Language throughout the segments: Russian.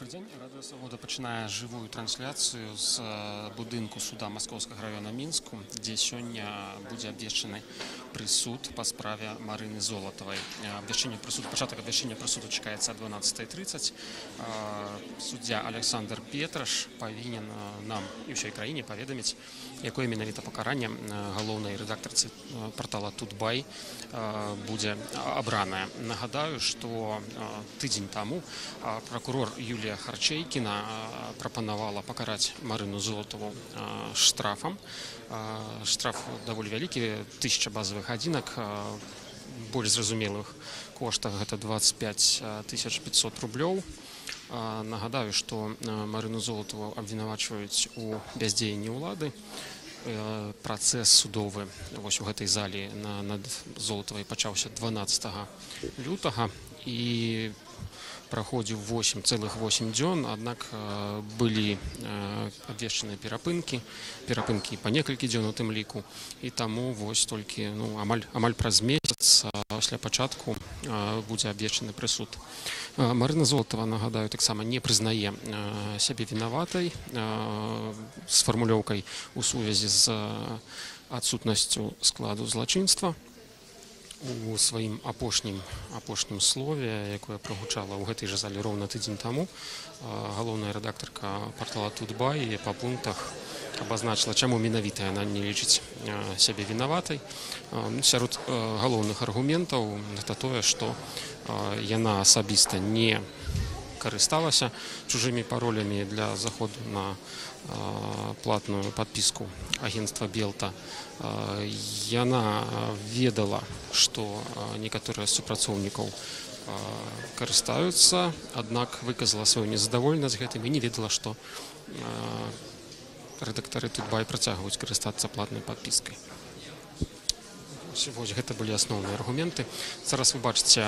Добрый день. Радыё Свабода пачынае жывую трансляцыю з будынку суда Маскоўскага района Мінску, дзе сёння будзе абвешчаны прысуд па справе Марыны Золатавай. Пачатак абвяшчэння прысуду чакаецца о 12:30. Суддзя Александр Петраш павінен нам і ўсёй краіне паведаміць, якое менавіта пакаранне галоўнай рэдактарцы партала Тутбай будзе абранае. Нагадаю, што тыдзень таму прокурор Юлія Харчейкіна прапанавала пакараць Марыну Золатаву штрафам. Штраф даволі вялікі, 1000 базавых адзінак, больш зразумелых коштах гэта 25 500 рублёў. Нагадаю, што Марыну Золатаву абвінавачваюць у бяздзеянні ўлады. Працэс судовы вось у гэтай залі над Золатавай пачаўся 12 лютага і праходзіў 8,8 дзён, аднак былі абвешчаныя перапынкі па некалькі дзён у тым ліку, і таму вось толькі амаль праз месяц пасля пачатку будзе абвешчаны прысуд. Марына Золатава, нагадаю, таксама не прызнае сябе вінаватай з фармулёўкай у сувязі з адсутнасцю складу злачынства. У сваім апошнім слове, якое прагучала ў гэтай жа зале роўна тыдзень таму, галоўная рэдактарка партала Тутбай па пунктах абазначыла, чаму менавіта яна не лічыць сябе вінаватай. Сярод галоўных аргументаў гэта тое, што яна асабіста не карысталася чужымі паролямі для заходу на платную падпіску агенцтва Белта. Яна ведала, што некаторыя з супрацоўнікаў карыстаюцца, аднак выказала сваю незадаволенасць гэтым і не ведала, што рэдактары Тутбай працягваюць карыстацца платнай падпіскай. Вось гэта былі асноўныя аргументы. Зараз вы бачыце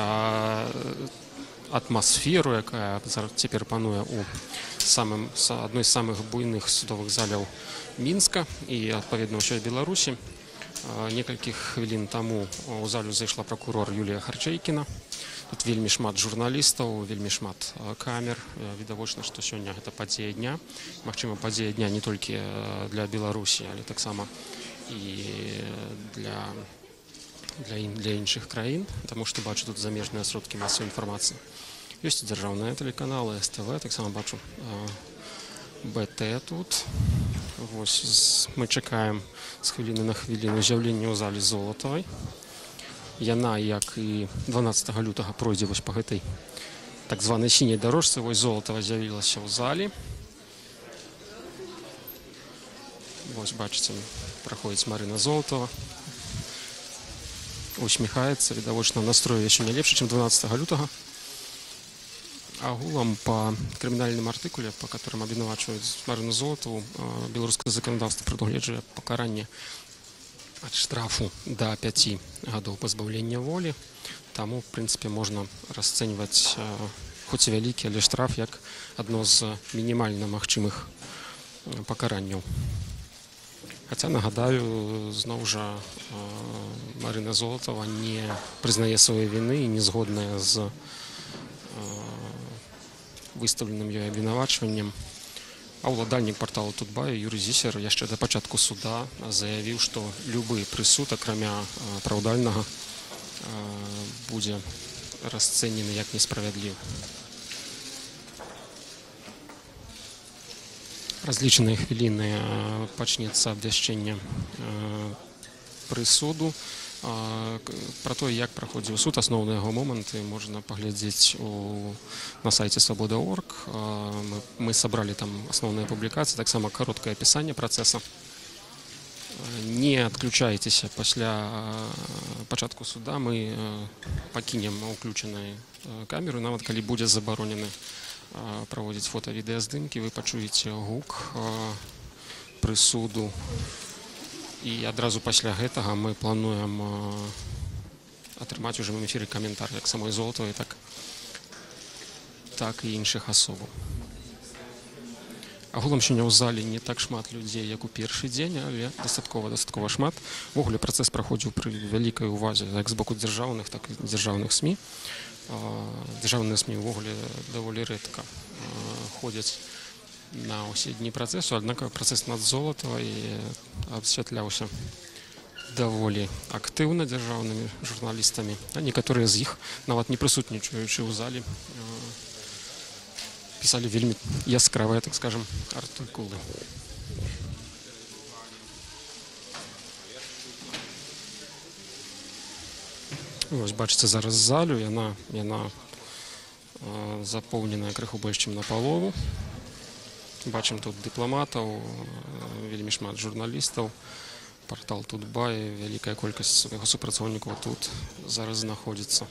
атмасферу, якая цяпер пануе ў адной з самых буйных судовых заляў Мінска і, адпаведна, ўсёй Беларусі. Некалькі хвілін таму у залю зайшла прокурор Юлія Харчейкіна. Тут вельмі шмат журналістаў, вельмі шмат камер. Відавочна, што сёння гэта падзея дня. Магчыма, падзея дня не толькі для Беларусі, але таксама і для іншых краін, таму што бачу тут замежныя сродкі масавай інфармацыі. Ёсць і дзяржаўныя тэлеканалы, СТВ, таксама бачу БТ тут. Вось мы чакаем з хвіліны на хвіліну з'яўлення ў залі Золатавай. Яна, як і 12 лютага, пройдзе вось па гэтай так званай сіняй дарожцы. Вось Золатава з'явілася ў залі. Вось бачыце, праходзіць Марына Золатава. Усміхаецца, відавочна, настрой яшчэ не лепшы, чым 12 лютага. Агулам па крымінальным артыкуле, па которым абвінавачваюць Марыну Золатаву, беларускае заканадаўства прадугледжвае пакаранне ад штрафу да 5 гадоў пазбаўлення волі. Таму, в прынцыпе, можна расцэньваць хоць і вялікі, але штраф як адно з мінімальна магчымых пакаранняў. Хаця, нагадаю, зноў жа Марына Золатава не прызнае сваёй віны і не згодная з выстаўленым ёй абвінавачваннем. А ўладальнік парталу Тутбай Юрый Зісер яшчэ да пачатку суда заявіў, што любы прысуд, акрамя праўдальнага, будзе расцэнены як несправядлівы. Разлічаныя хвіліны пачнецца абвяшчэнне прысуду. Пра тое, як праходзіў суд, асноўныя яго моманты можна паглядзець на сайце Свабода.орг. Мы сабралі там асноўныя публікацыі, таксама кароткае апісанне працэса. Не адключайцеся пасля пачатку суда, мы пакінем уключаныя камеры, нават калі будзе забаронены праводзіць фота-відэаздымкі, вы пачуеце гук прысуду. І адразу пасля гэтага мы плануем атрымаць у жывым эфіры каментар як самой Золатавай, так і іншых асобаў. Агулам сёння ў зале не так шмат людзей, як у першы дзень, але дастаткова шмат. Увогуле працэс праходзіў пры вялікай увазе як з боку дзяржаўных, так і дзяржаўных СМІ. Дзяржаўныя СМІ ўвогуле даволі рэдка выходзяць на ўсе дні працэсу, аднак працэс над Золатавай асвятляўся даволі актыўна дзяржаўнымі журналістамі, а некаторыя з іх, нават не прысутнічаючы ў зале, пісалі вельмі яскравыя, так скажам, артыкулы. Вось бачыце зараз залю, яна запоўненая крыху больш, чым напалову. Бачым тут дыпламатаў, вельмі шмат журналістаў. Партал Тутбай, вялікая колькасць яго супрацоўнікаў тут зараз знаходзіцца.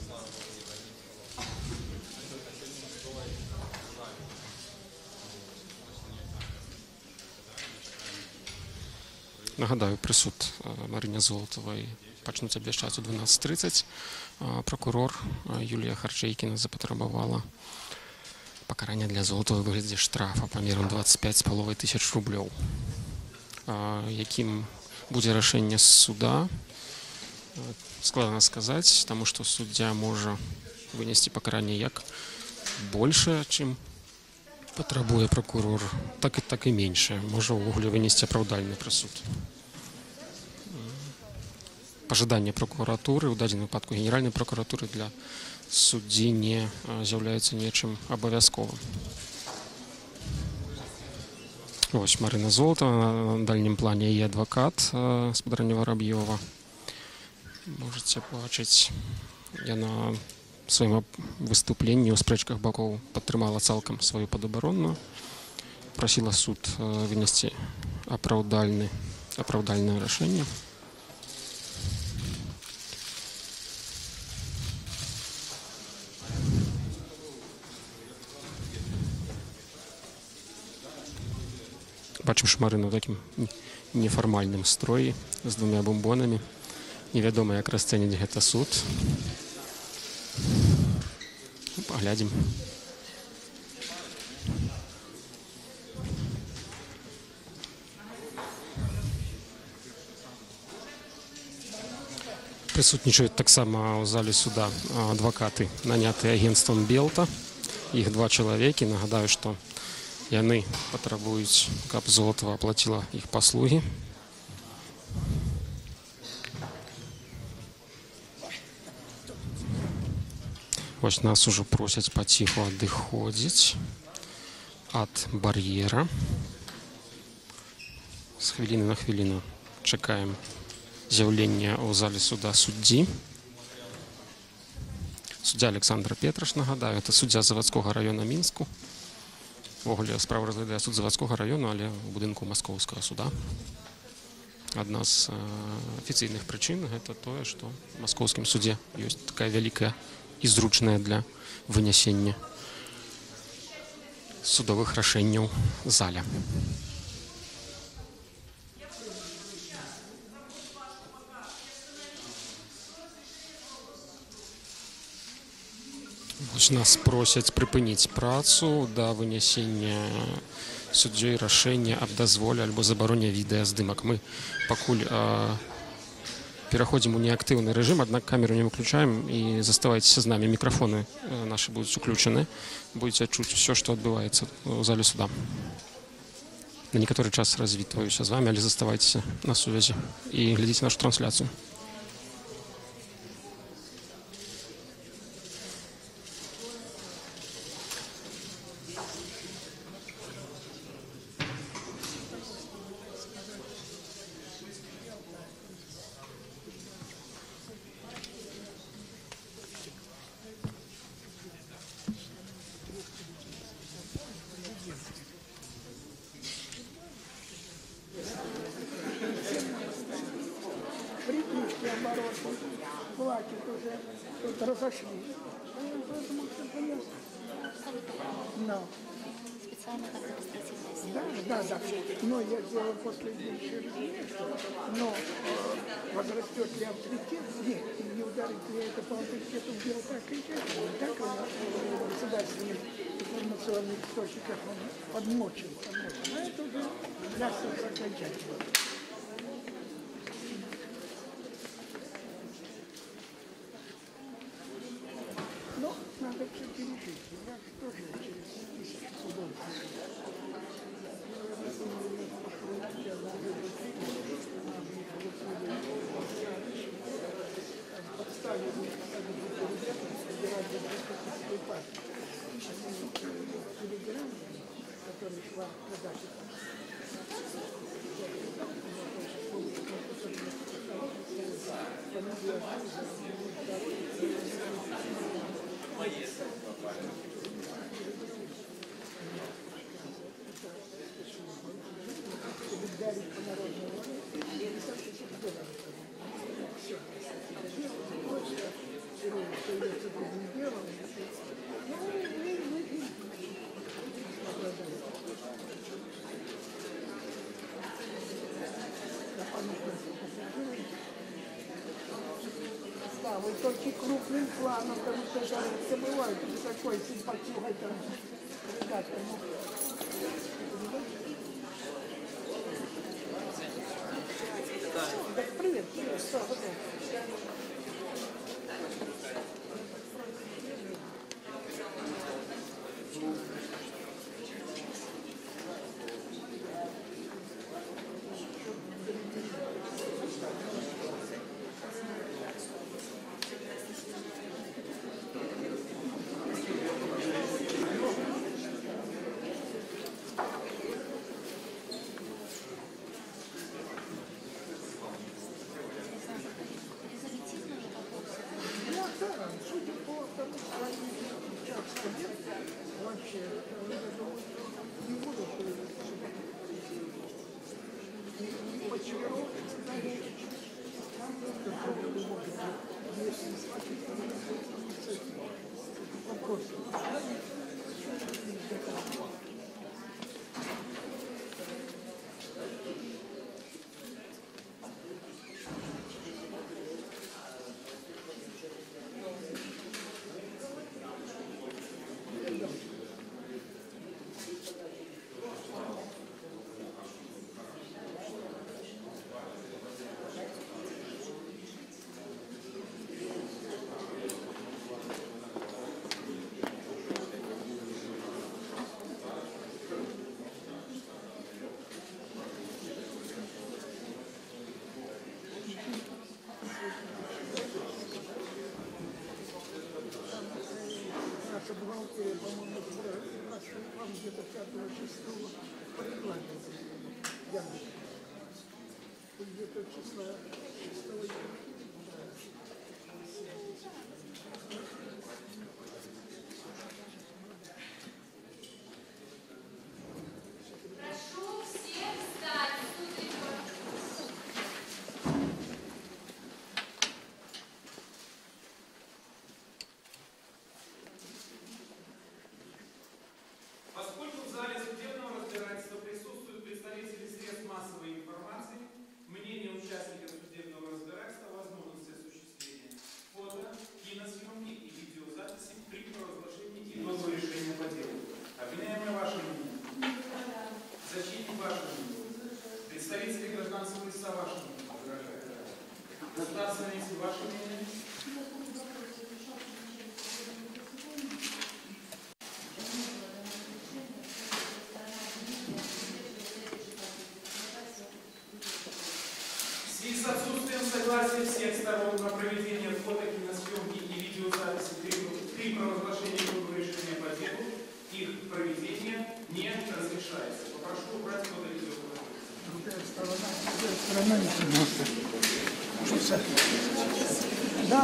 Нагадаю, прысуд Марыне Золатавай пачнуць абвяшчаць у 12:30. Прокурор Юлія Харчэйкіна запатрабавала пакарання для Золатавай у выглядзе штрафа памерам 25,5 тысяч рублёў. Якім будзе рашэнне суда, складана сказаць, таму што суддзя можа вынесці пакаранне як большае, чым патрабуе прокурор, так і меншае. Можа ўвогуле вынесці апраўдальны прысуд. Пажаданне прокуратуры, у дадзеным выпадку генеральнай прокуратуры, для суддзі не з'яўляецца нечым абавязковым. Вось Марына Золатава, на дальнім плане яе адвакат спадарня Вараб'ёва. Можаце бачыць, яна в сваім выступленні ў спрэчках бакоў падтрымала цалкам сваю падабаронную, прасіла суд вынесці апраўдальнае рашэнне. Бачым Марыну ў такім нефармальным строі з двумя бомбонамі. Невядома, як расцэніць гэта суд. Паглядзім. Прысутнічаюць таксама ў зале суда адвакаты, нанятыя агенцтвам Белта. Іх 2 чалавекі. Нагадаю, што яны патрабуюць, каб Золатава аплаціла іх паслугі. Вось нас ужо просяць паціху адыходзіць ад бар'ера. З хвіліны на хвіліну чакаем з'яўлення ў зале суда суддзі. Суддзя Александр Петраш, нагадаю, это суддзя завадскога раёна Мінску. Увогуле справу разглядае суд завадскога раёну, але ў будынку маскоўскага суда. Адна з афіцыйных прычын гэта тое, што ў маскоўскім судзе ёсць такая вялікая і зручная для вынясення судовых рашэнняў заля. Нас просяць прыпыніць працу да вынясення суддзёй рашэння аб дазволе альбо забароне відэаздымак. Мы пакуль пераходзім у неактыўны рэжым, аднак камеру не выключаем і заставайцеся з намі. Мікрафоны нашы будуць уключаны. Будзеце чуць усё, што адбываецца ў зале суда. На некаторы час развітваюся з вами, але заставайцеся на сувязі і глядзіце нашу трансляцыю. Платит уже, тут разошли. Но. Специально как административная сила. Да. Но я сделал последнее решение, но возрастет ли авторитет? Нет, не ударит ли это по авторитету дело так и так в государственных информационных источниках он подмочен. А это уже даст окончательно. Но надо все пережить. Я тоже через 1000 судов. пришла задача. Да, вы только крупным планом, потому что это бывает такой симпатией там, ребята, Так, привет, что вы? Судя по тому, что они часто вообще, не буду почему вопрос. Наша бухгалтерия, по-моему, вам где-то 5-6 по регламенту. Где-то числа 6 Поскольку в зале судебного разбирательства присутствуют представители средств массовой информации, мнение участников судебного разбирательства, возможности осуществления фото, киносъемки и видеозаписи при провозглашении итогового решения по делу. Обвиняемое ваше мнение. Защитник ваше мнение. Представители гражданского лица ваше мнение. Государственные лица ваше мнение. В связи с отсутствием согласия всех сторон на проведение фото, киносъемки и видеозаписи при провозглашении итогового решения по делу, их проведение не разрешается. Попрошу убрать фото и видеозаписи. Да.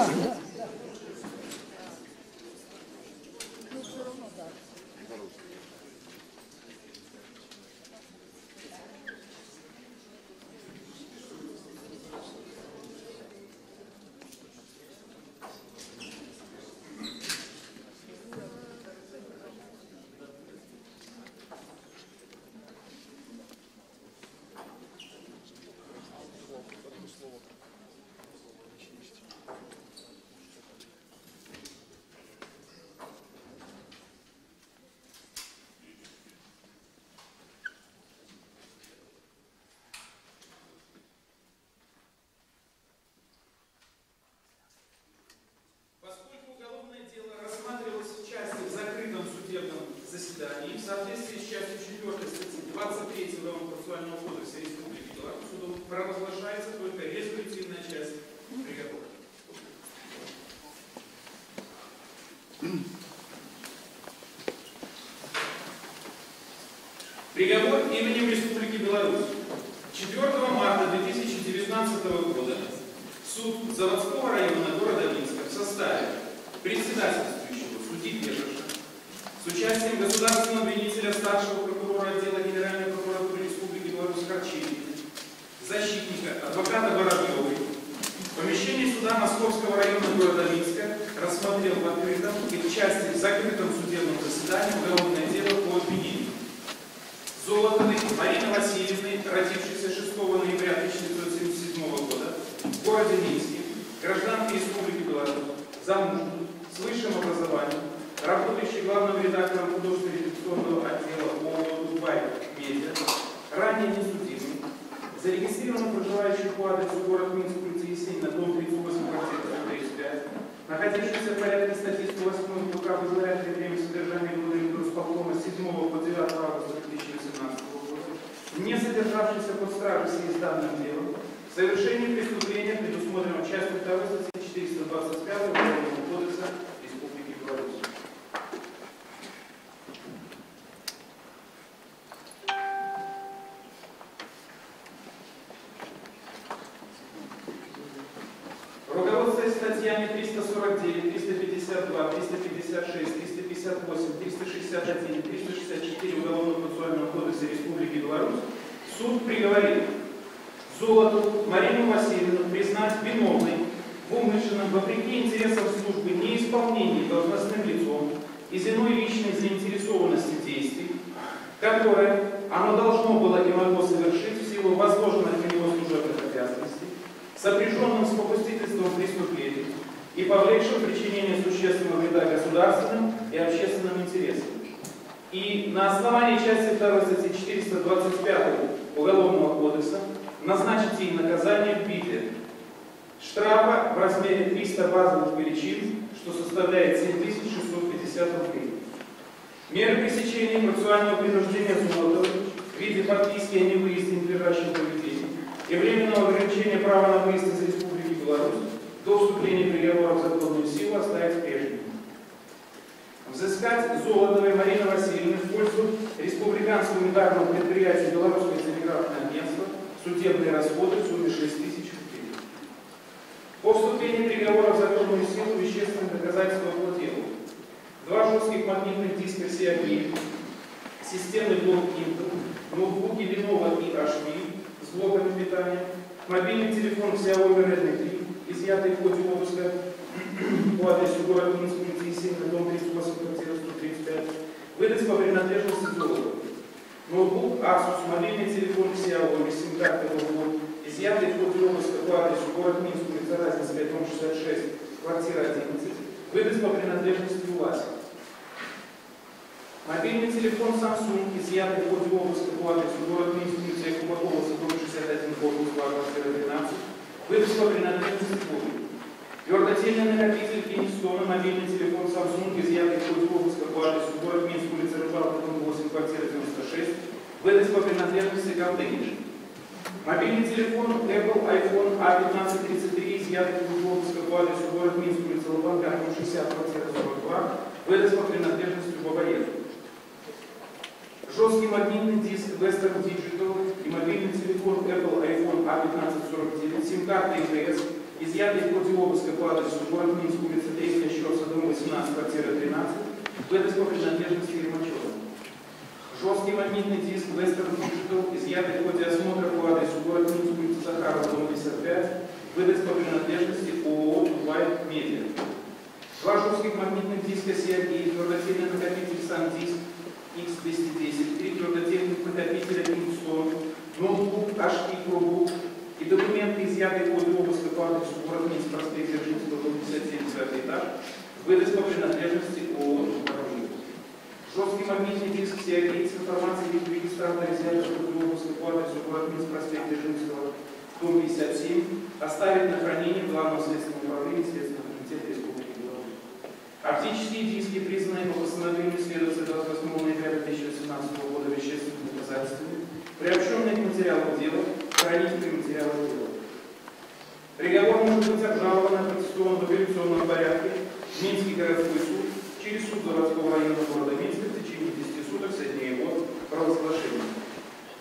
Поскольку уголовное дело рассматривалось в части в закрытом судебном заседании, в соответствии с частью 4 статьи 23 Уголовно-процессуального кодекса Республики Беларусь, судом провозглашается только резолютивная часть приговора. Приговор именем Республики Беларусь. 4 марта 2019 года суд Заводского района города Минска в составе председательствующего судьи Петроша с участием государственного обвинителя старшего прокурора отдела Генеральной прокуратуры Республики Беларусь Харчевича, защитника, адвоката Воробьевой, в помещении суда Московского района города Минска рассмотрел в открытом и в части в закрытом судебном заседании уголовное дело по обвинению Золотовой Марины Васильевны, родившейся 6 ноября 1977 года в городе Минске, гражданки Республики Беларусь, замужней, с высшим образованием, работающей главным редактором художественно-редакционного отдела ООО «Дубай Медиа», ранее несудимой, зарегистрированно проживающей по адресу город Минск, улица Есенина, дом 38, квартира 135, находившийся в порядке статьи 108 УК в изоляторе время содержания Грузполкома с 7 по 9 августа 2018 года, не содержавшийся под стражей в связи с данным делом, совершение преступления, предусмотренного частью 2 статьи 425 Уголовного кодекса Республики Беларусь. Руководствуясь статьями 349, 352, 356, 358, 361, 364 Уголовно-процессуального кодекса Республики Беларусь, суд приговорил Золотову Марину Васильевну признать виновной в умышленном, вопреки интересам службы, неисполнении должностным лицом из иной личной заинтересованности действий, которое оно должно было и могло совершить в силу возложенных на него служебных обязанностей, сопряженным с попустительством преступлений и повлекшим причинение существенного вреда государственным и общественным интересам. И на основании части 2 статьи 425 Уголовного кодекса назначить ей наказание в виде штрафа в размере 300 базовых величин, что составляет 7650 рублей. Меры пресечения процессуального принуждения Золотовой в виде подписки о невыезде и ненадлежащем поведении и временного ограничения права на выезд из Республики Беларусь до вступления приговора в законную силу оставить прежним. Взыскать Золотовой Марины Васильевны в пользу республиканского унитарного предприятия Белорусское телеграфное агентство судебные расходы в сумме 6 тысяч рублей. По вступлению приговора в законную силу вещественных доказательств по делу. 2 жестких магнитных диска CRT, системный блок Intel, ноутбуки Lenovo и HP с блоками питания, мобильный телефон Xiaomi Redmi 3, изъятый в ходе обыска по адресу город Минск, улица Есенина, дом 38, квартира 135, выдать по принадлежности Золотовой. Ноутбук Asus, мобильный телефон Xiaomi, сим-карта ноутбук, изъятый в ходе обыска по адресу город Минск, улица Разинская, дом 66, квартира 11, выдать по принадлежности УАЗ. Мобильный телефон Samsung, изъятый в ходе обыска по адресу город Минск, улица Кубакова, дом 61, корпус 2, квартира 12, выдать по принадлежности УАЗ. Твердотельный накопитель Kingston, мобильный телефон Samsung, изъятый в ходе обыска по адресу город Минск, улица Рыбалка, дом 8, квартира 96, выдать по принадлежности Галдыгин. Мобильный телефон Apple iPhone A1533, изъятый в ходе обыска по адресу город Минск, улица Лубанка, дом 60, квартира 42, выдать по принадлежности Бабаева. Жесткий магнитный диск Western Digital и мобильный телефон Apple iPhone A1549, сим-карта ИПС, изъятый в ходе обыска по адресу город Минск, улица 300, Щерса, дом 18, квартира 13, выдать по принадлежности Ермачева. Жесткий магнитный диск Western Digital, изъятый в ходе осмотра по адресу город Минск, улица Захарова, дом 55, выдать по принадлежности ООО «Дубай Медиа». 2 жестких магнитных диска CRT, твердотельный накопитель SanDisk X210, 3 твердотельных накопителя Kingston, ноутбук HP ProBook и документы, изъятые в ходе обыска по адресу город Минск, проспект Дзержинского, дом 57, 5 этаж, выдать по принадлежности ООО «Дубай». Жесткий магнитный диск CRT с информацией в регистратора, изъятый в ходе обыска по адресу город Минск, проспект Дзержинского, дом 57, оставить на хранение Главного следственного управления Следственного комитета Республики Беларусь. Оптические диски, признанные по постановлению следователя 28 ноября 2018 года вещественными доказательствами, приобщенные к материалам дела, хранить при материалах дела. Приговор может быть обжалован в апелляционном порядке в Минский городской суд через суд Заводского района города Минска в течение 10 суток со дня его провозглашения.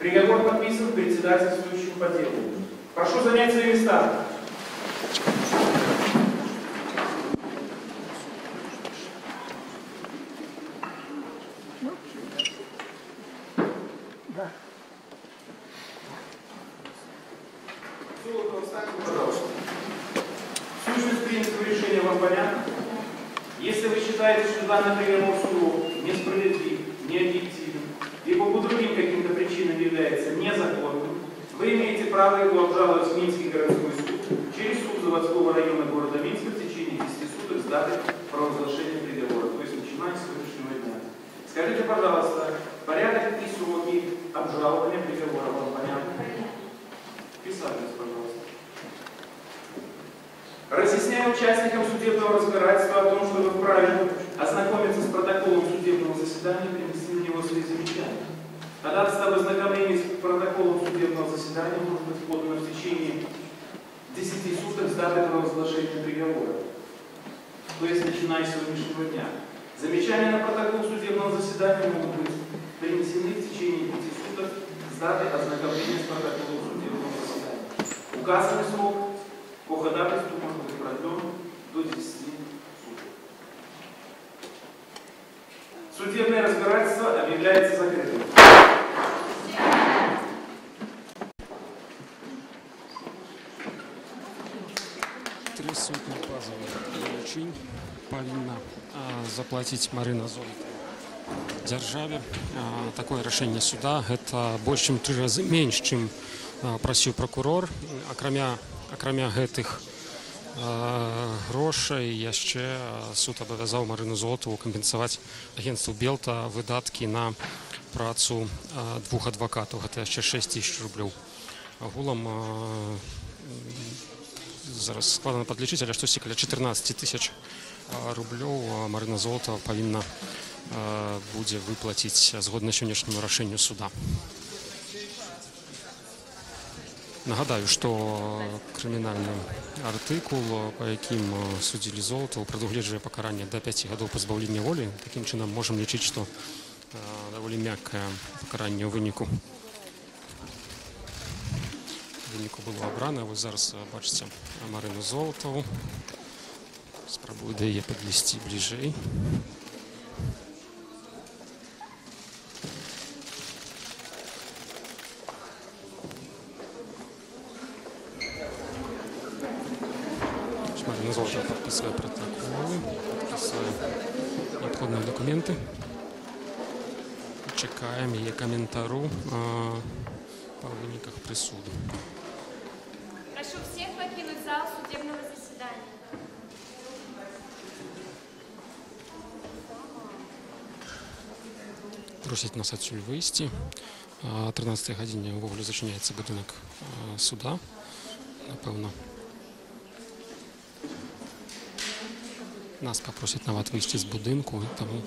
Приговор подписан председательствующим по делу. Прошу занять свои места. Да. Золотова, встаньте, пожалуйста. Сущность принятого решения вам понятна? Если вы считаете, что данный приговор суду несправедлив, необъективен, либо по другим каким-то причинам является незаконным, вы имеете право его обжаловать в Минский городской суд через суд заводского района города Минска в течение 10 суток с даты провозглашения приговора, то есть начиная с сегодняшнего дня. Скажите, пожалуйста, порядок и сроки обжалования приговора вам понятны? Писались, пожалуйста. Разъясняю участникам судебного разбирательства о том, что вы вправе ознакомиться с протоколом судебного заседания и принести на него свои замечания. Ходатайство об ознакомлении с протоколом судебного заседания может быть подано в течение 10 суток с даты провозглашения приговора, то есть начиная с сегодняшнего дня. Замечания на протокол судебного заседания могут быть принесены в течение 5 суток с даты ознакомления с протоколом судебного заседания. Указанный срок по ходатайству может быть продлен до 10 суток. Судебное разбирательство объявляется закрытым. Три сотні базовых величин повинна заплатить Марина Золотова державе. Такое решение суда это больше, чем 3 разы меньше, чем просил прокурор. Акрамя гэтых грошай яшчэ суд абавязаў Марыну Золотову кампенсаваць агентству Белта выдаткі на працу 2 адвакатаў. Гэта яшчэ 6 000 рублёў. Агулам зараз складана падлічыць, але штосьці каля 14 000 рублёў Марына Золотова павінна будзе выплаціць згодна сённяшняму рашэнню суда. Нагадаю, што крымінальны артыкул, па якім судзілі Золатову, прадугледжвае пакаранне да 5 гадоў пазбаўлення волі. Такім чынам можам лічыць, што даволі мяккае пакаранне ў выніку было абрана. Вось зараз бачыце Марыну Золатову. Спрабую да яе падвесці бліжэй. Марина Золотова подписывает протоколы, подписывает необходимые документы. Чекаем ее комментару по выниках присуду. Прошу всех покинуть зал судебного заседания. Просить нас отсюда выйти. О 13-й године увогуле зачиняется будинок суда. Напевно. Нас попросять нават выйти з будинку, тому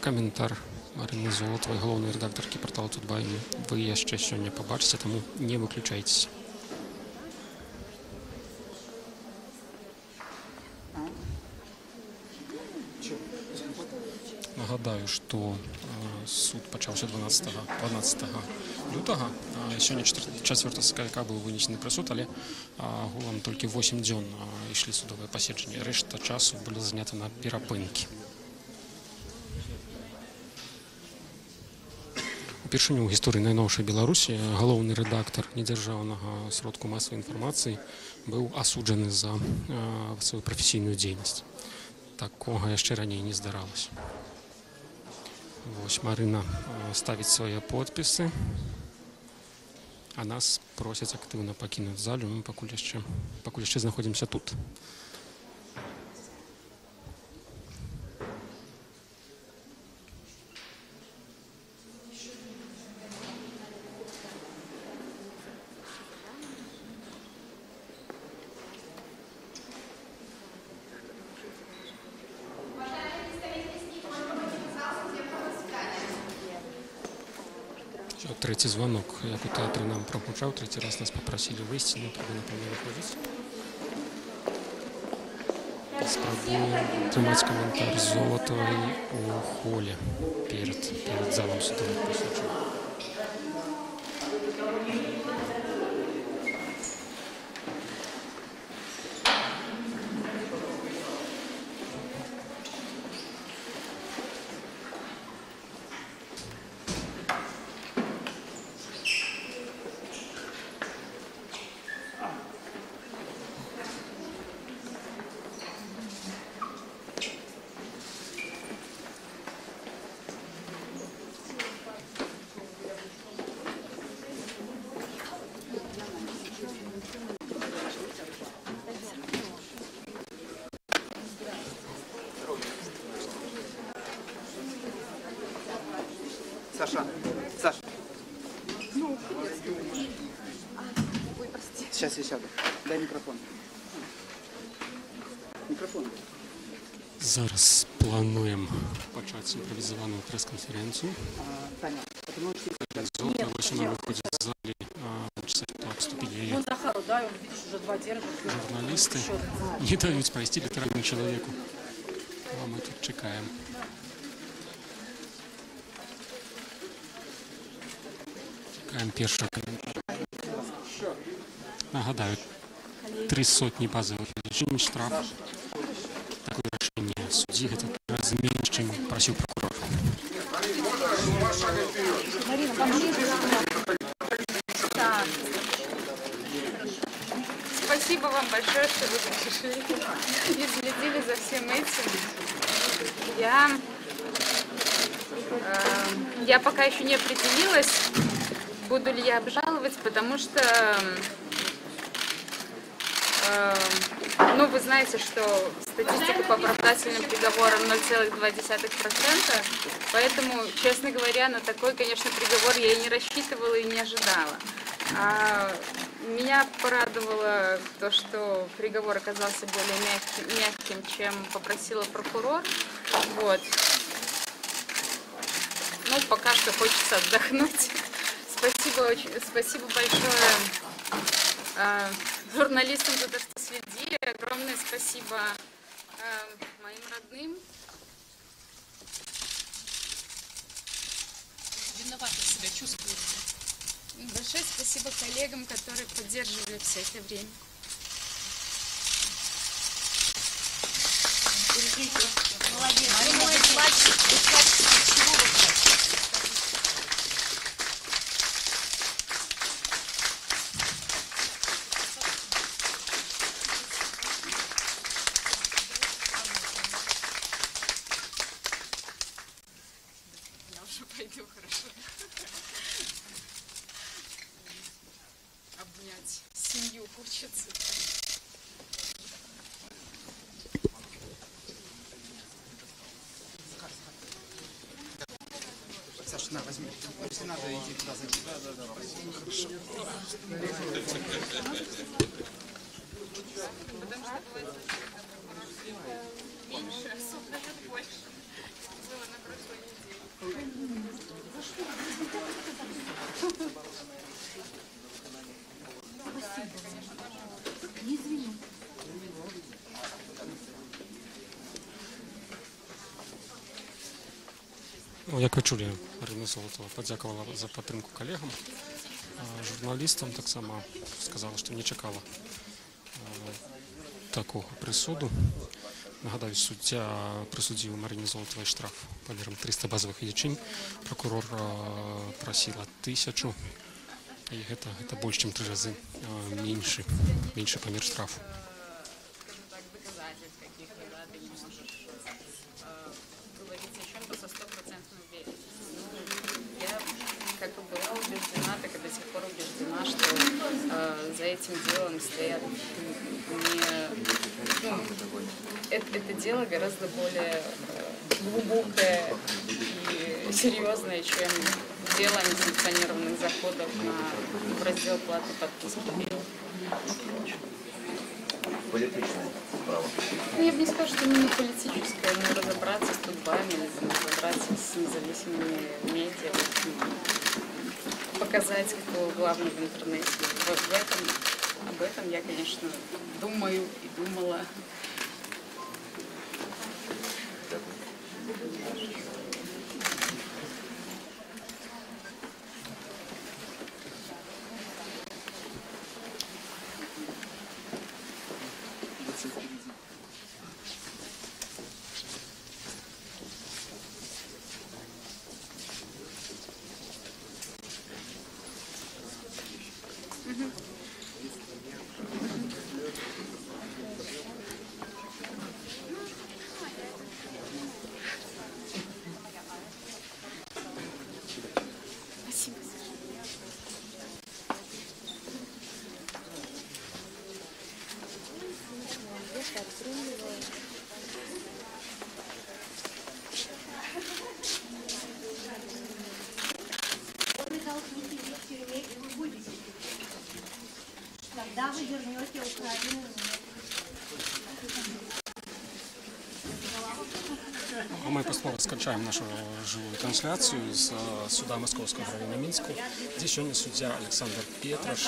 каментар Марины Золотовой, головной редакторки портала Тутбай, вы яшчэ сёння побачыце, тому не выключайтесь. Нагадаю, што суд пачаўся 12 лютага. Сёння 4 сакавіка быў вынесены прысуд, але агулам толькі 8 дзён ішлі судовыя паседжанні. Рэшта часу былі заняты на перапынкі. Упершыню ў гісторыі найноўшай Беларусі галоўны рэдактар недзяржаўнага сродку масавай інфармацыі быў асуджаны за сваю прафесійную дзейнасць. Такога яшчэ раней не здаралася. Вось Марына ставіць свае подпісы, а нас просяць актыўна пакінуць залю. Мы пакуль яшчэ знаходзімся тут. Третий звонок, як у театрі нам промовчав, третій раз нас попросили вийти, ну, треба, напевно, виходити. Спробую атрымаць каментар Золатавай у холе перед залом судовых пасяджэнняў. Саша, Саша. Сейчас я сяду. Дай микрофон. Микрофон. Зараз плануем пачаць імправізаваную прэс-канферэнцыю. Таня, потому что... Золотова вось она выходит в зале, то обступили ее Вон Захару, да, он, видишь, уже 2 держит. журналисты. Не дают пройти литерально человеку. А мы тут чекаем. Чекаем першого коментаря. Нагадаю, 300 базовых величин штраф. Такое решение судьи, это раз меньше, чем просил прокурор. Спасибо вам большое, что вы пришли и следили за всем этим. Я пока еще не определилась, буду ли я обжаловать, потому что, ну, вы знаете, что статистика по оправдательным приговорам 0,2%, поэтому, честно говоря, на такой, конечно, приговор я и не рассчитывала, и не ожидала. Меня порадовало то, что приговор оказался более мягким, чем попросила прокурор. Вот. Ну, пока что хочется отдохнуть. Спасибо большое журналистам за то, что следили. Огромное спасибо моим родным. Виновато себя чувствуете. Большое спасибо коллегам, которые поддерживали все это время. Молодец. Чего вы плачете? Я уже пойду, хорошо. Обнять семью хочется. Саша, на, возьми. Если надо, иди туда, зайди. Да. Хорошо. Потому что бывает меньше, а суд дает больше. Было на прошлой неделе. Ну, як ви чулі, Марина Золотова подякувала за підтримку колегам, журналістам так само сказала, що не чекала такого присуду. Нагадаю, суддя присудив Марині Золотовій штраф поміром 300 базових величин, прокурор просила 1000, і це більше, ніж 3 рази менший помір штрафу. Так, доказательств каких-то, да, ты не можешь говорить о чем-то со стопроцентной уверенностью. Ну, я как бы была убеждена, так и до сих пор убеждена, что за этим делом стоят это дело гораздо более глубокое и серьезное, чем дело несанкционированных заходов в раздел платы подписки. Политичное право. Ну, я бы не сказала, что не политическое, но разобраться с судьбами, или там, разобраться с независимыми медиа, показать, кто главный в интернете. Об этом я, конечно, думаю и думала Мы паступова скачаем нашу живую трансляцию с суда Московского района Минску, где сегодня судья Александр Петраш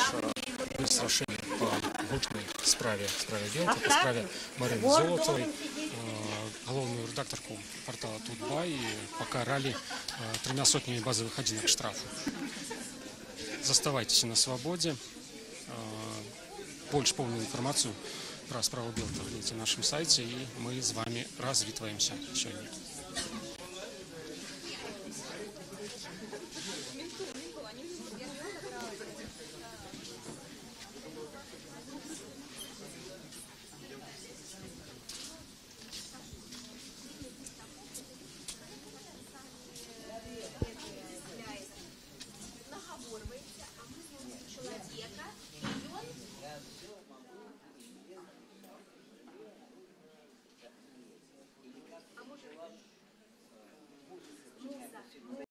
вынес решение по гучной справе Белки, по справе Марины Золотовой. Головную редакторку портала Тутбай покарали 3 сотнями базовых одинок штрафу. Заставайтесь на свободе. Больше полную информацию про справу Белки на нашем сайте, и мы с вами развитываемся сегодня.